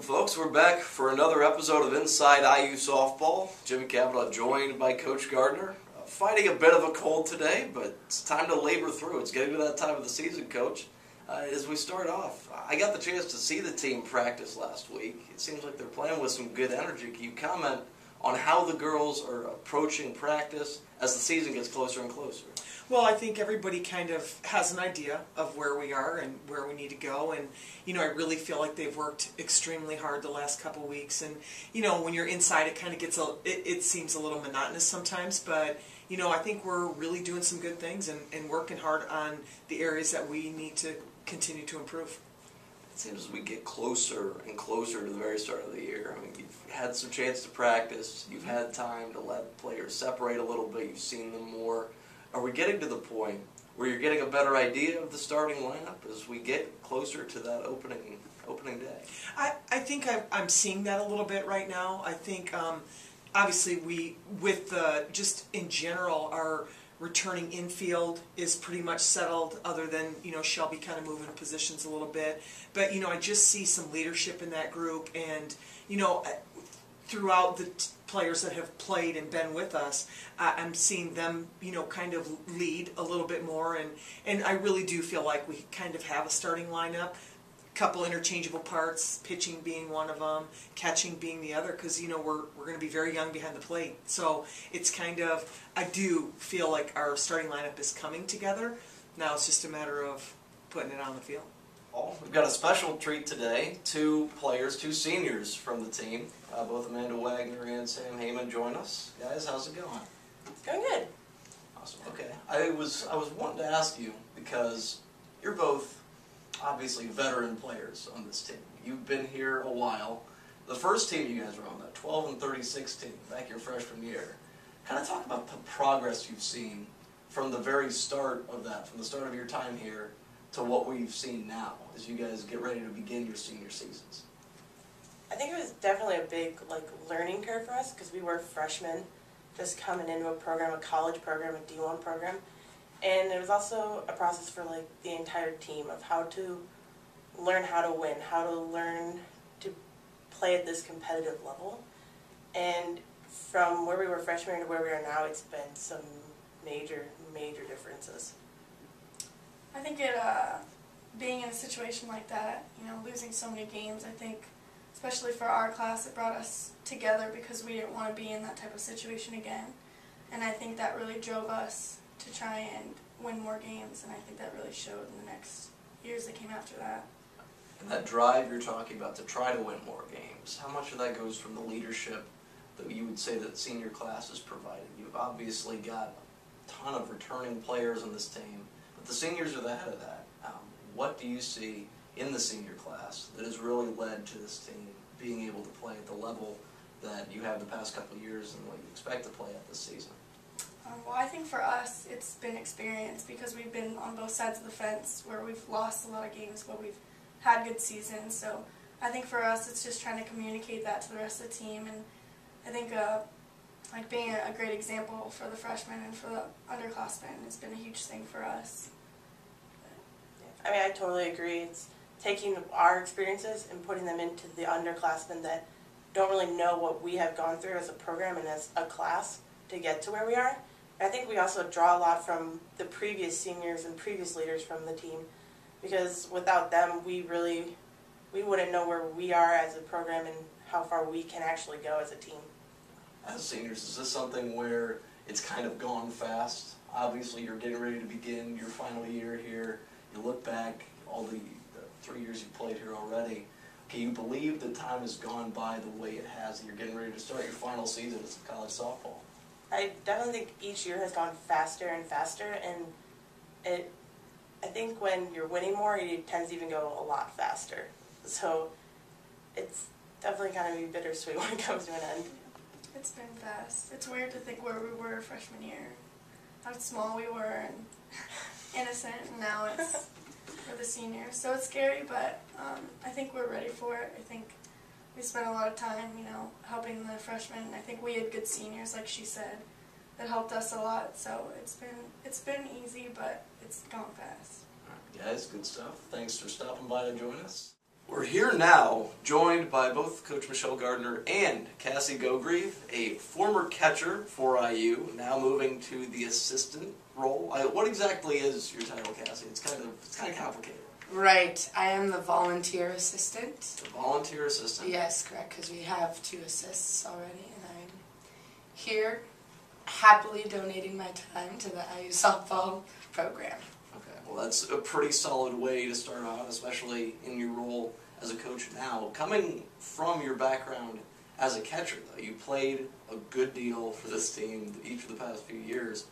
folks. We're back for another episode of Inside IU Softball. Jimmy Cavanagh joined by Coach Gardner. Fighting a bit of a cold today, but it's time to labor through. It's getting to that time of the season, Coach. As we start off, I got the chance to see the team practice last week. It seems like they're playing with some good energy. Can you comment on how the girls are approaching practice as the season gets closer and closer? Well, I think everybody kind of has an idea of where we are and where we need to go, and I really feel like they've worked extremely hard the last couple weeks. And when you're inside, it kind of gets it seems a little monotonous sometimes, but I think we're really doing some good things and working hard on the areas that we need to continue to improve. It seems as we get closer and closer to the very start of the year. I mean, you've had some chance to practice. You've had time to let players separate a little bit. You've seen them more. Are we getting to the point where you're getting a better idea of the starting lineup as we get closer to that opening day? I think I'm seeing that a little bit right now. I think obviously just in general, our returning infield is pretty much settled, other than Shelby kind of moving positions a little bit. But I just see some leadership in that group, and throughout the players that have played and been with us, I'm seeing them kind of lead a little bit more, and I really do feel like we kind of have a starting lineup. Couple interchangeable parts, pitching being one of them, catching being the other, because we're going to be very young behind the plate. So it's kind of, I do feel like our starting lineup is coming together. Now it's just a matter of putting it on the field. Well, we've got a special treat today. Two seniors from the team. Both Amanda Wagner and Sam Heyman join us. Guys, how's it going? It's going good. Awesome. Okay. I was wanting to ask you, because you're both obviously veteran players on this team. You've been here a while. The first team you guys were on, that 12 and 36 team, back your freshman year. Kind of talk about the progress you've seen from the very start of that, from the start of your time here to what we've seen now as you guys get ready to begin your senior seasons. I think it was definitely a big learning curve for us, because we were freshmen just coming into a program, a college program, a D1 program. And it was also a process for the entire team of how to learn how to win, how to learn to play at this competitive level. And from where we were freshmen to where we are now, it's been some major, major differences. I think being in a situation like that, losing so many games, I think, especially for our class, it brought us together because we didn't want to be in that type of situation again. And I think that really drove us to try and win more games, and I think that really showed in the next years that came after that. And that drive you're talking about to try to win more games, how much of that goes from the leadership that you would say that senior class is providing? You've obviously got a ton of returning players on this team, but the seniors are the head of that. What do you see in the senior class that has really led to this team being able to play at the level that you have the past couple of years and what you expect to play at this season? Well, I think for us, it's been experience, because we've been on both sides of the fence where we've lost a lot of games, but we've had good seasons. So I think for us, it's just trying to communicate that to the rest of the team. And I think being a great example for the freshmen and for the underclassmen has been a huge thing for us. I mean, I totally agree. It's taking our experiences and putting them into the underclassmen that don't really know what we have gone through as a program and as a class to get to where we are. I think we also draw a lot from the previous seniors and previous leaders from the team, because without them, we wouldn't know where we are as a program and how far we can actually go as a team. As seniors, is this something where it's kind of gone fast? Obviously, you're getting ready to begin your final year here. You look back, all the 3 years you've played here already. Can you believe the time has gone by the way it has, and you're getting ready to start your final season as college softball? I definitely think each year has gone faster and faster, and I think when you're winning more, it tends to even go a lot faster. So it's definitely kind of bittersweet when it comes to an end. It's been fast. It's weird to think where we were freshman year, how small we were and innocent, and now it's for the seniors. So it's scary, but I think we're ready for it. I think we spent a lot of time, helping the freshmen. I think we had good seniors, like she said, that helped us a lot. So it's been easy, but it's gone fast. All right, guys, good stuff. Thanks for stopping by to join us. We're here now, joined by both Coach Michelle Gardner and Cassie Gogreve, a former catcher for IU, now moving to the assistant role. What exactly is your title, Cassie? It's kind of complicated. Right, I am the volunteer assistant. The volunteer assistant? Yes, correct, because we have 2 assists already, and I'm here happily donating my time to the IU softball program. Okay, well that's a pretty solid way to start out, especially in your role as a coach now. Coming from your background as a catcher, though, you played a good deal for this team each of the past few years.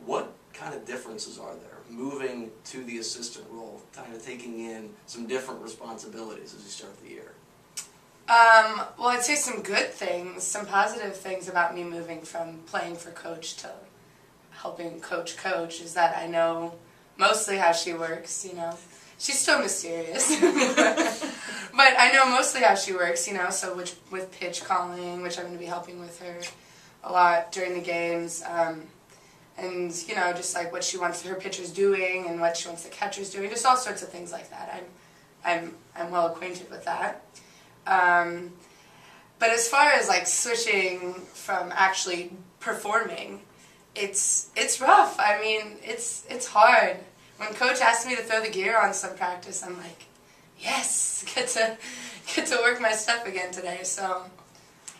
What kind of differences are there moving to the assistant role, kind of taking in some different responsibilities as you start the year? Well, I'd say some good things, some positive things about me moving from playing for coach to helping coach is that I know mostly how she works, you know. She's still mysterious, but I know mostly how she works, you know, so with pitch calling, which I'm going to be helping with her a lot during the games, and, you know, just like what she wants her pitchers doing and what she wants the catchers doing, just all sorts of things like that. I'm well acquainted with that. But as far as like switching from actually performing, it's rough. I mean, it's hard. When coach asked me to throw the gear on some practice, I'm like, yes, get to work my stuff again today. So,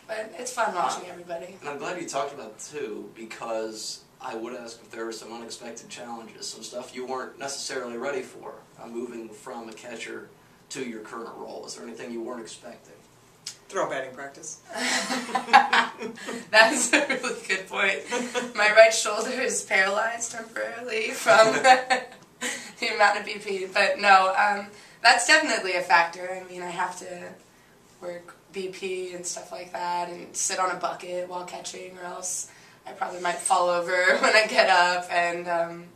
but it's fun watching everybody. And I'm glad you talked about it too, because I would ask if there were some unexpected challenges, some stuff you weren't necessarily ready for, moving from a catcher to your current role. Is there anything you weren't expecting? Throw batting practice. That's a really good point. My right shoulder is paralyzed temporarily from the amount of BP, but no, that's definitely a factor. I mean, I have to work BP and stuff like that and sit on a bucket while catching, or else I probably might fall over when I get up. And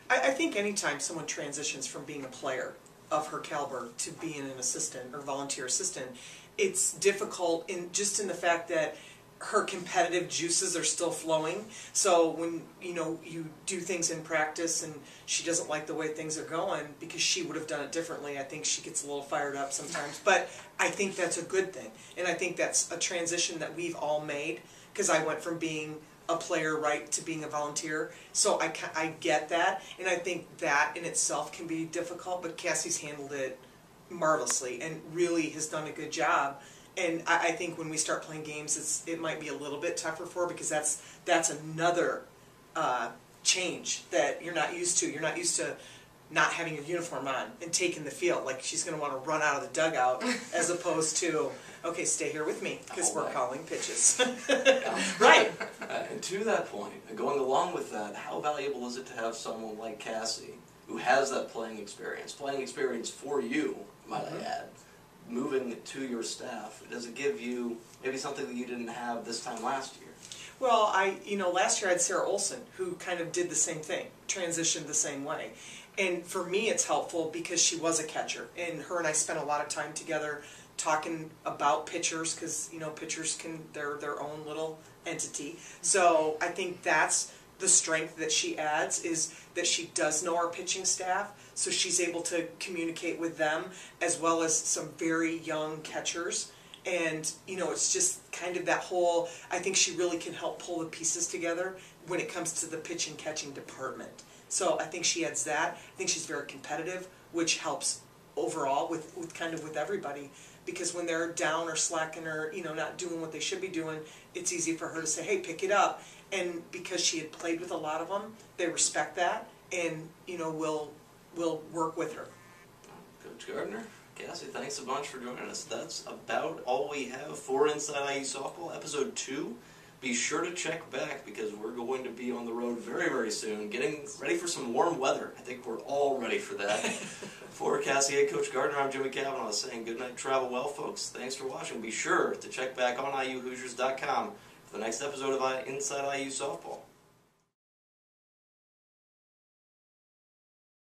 I think anytime someone transitions from being a player of her caliber to being an assistant or volunteer assistant, it's difficult in the fact that her competitive juices are still flowing. So when you do things in practice and she doesn't like the way things are going because she would have done it differently, I think she gets a little fired up sometimes. But I think that's a good thing, and I think that's a transition that we've all made, because I went from being a player right to being a volunteer, so I get that, and I think that in itself can be difficult, but Cassie's handled it marvelously and really has done a good job. And I think when we start playing games, it might be a little bit tougher for her, because that's another change that you're not used to. You're not used to not having your uniform on and taking the field. Like, she's going to want to run out of the dugout as opposed to, okay, stay here with me because we're calling pitches. Right. And to that point, and going along with that, how valuable is it to have someone like Cassie who has that playing experience for you, might I add, moving to your staff? Does it give you maybe something that you didn't have this time last year? Well, last year I had Sarah Olson, who kind of did the same thing, transitioned the same way. And for me it's helpful because she was a catcher, and her and I spent a lot of time together talking about pitchers, because pitchers they're their own little entity. So I think that's the strength that she adds, is that she does know our pitching staff, so she's able to communicate with them as well as some very young catchers. And it's just kind of that whole, I think she really can help pull the pieces together when it comes to the pitch and catching department. So I think she adds that. I think she's very competitive, which helps overall with everybody, because when they're down or slacking or not doing what they should be doing, it's easy for her to say, hey, pick it up. And because she had played with a lot of them, they respect that, and will work with her. Coach Gardner, Cassie, thanks a bunch for joining us. That's about all we have for Inside IU Softball, Episode 2. Be sure to check back, because we're going to be on the road very, very soon, getting ready for some warm weather. I think we're all ready for that. For Cassie and Coach Gardner, I'm Jimmy Cavanagh saying good night, travel well, folks. Thanks for watching. Be sure to check back on IUHoosiers.com for the next episode of Inside IU Softball.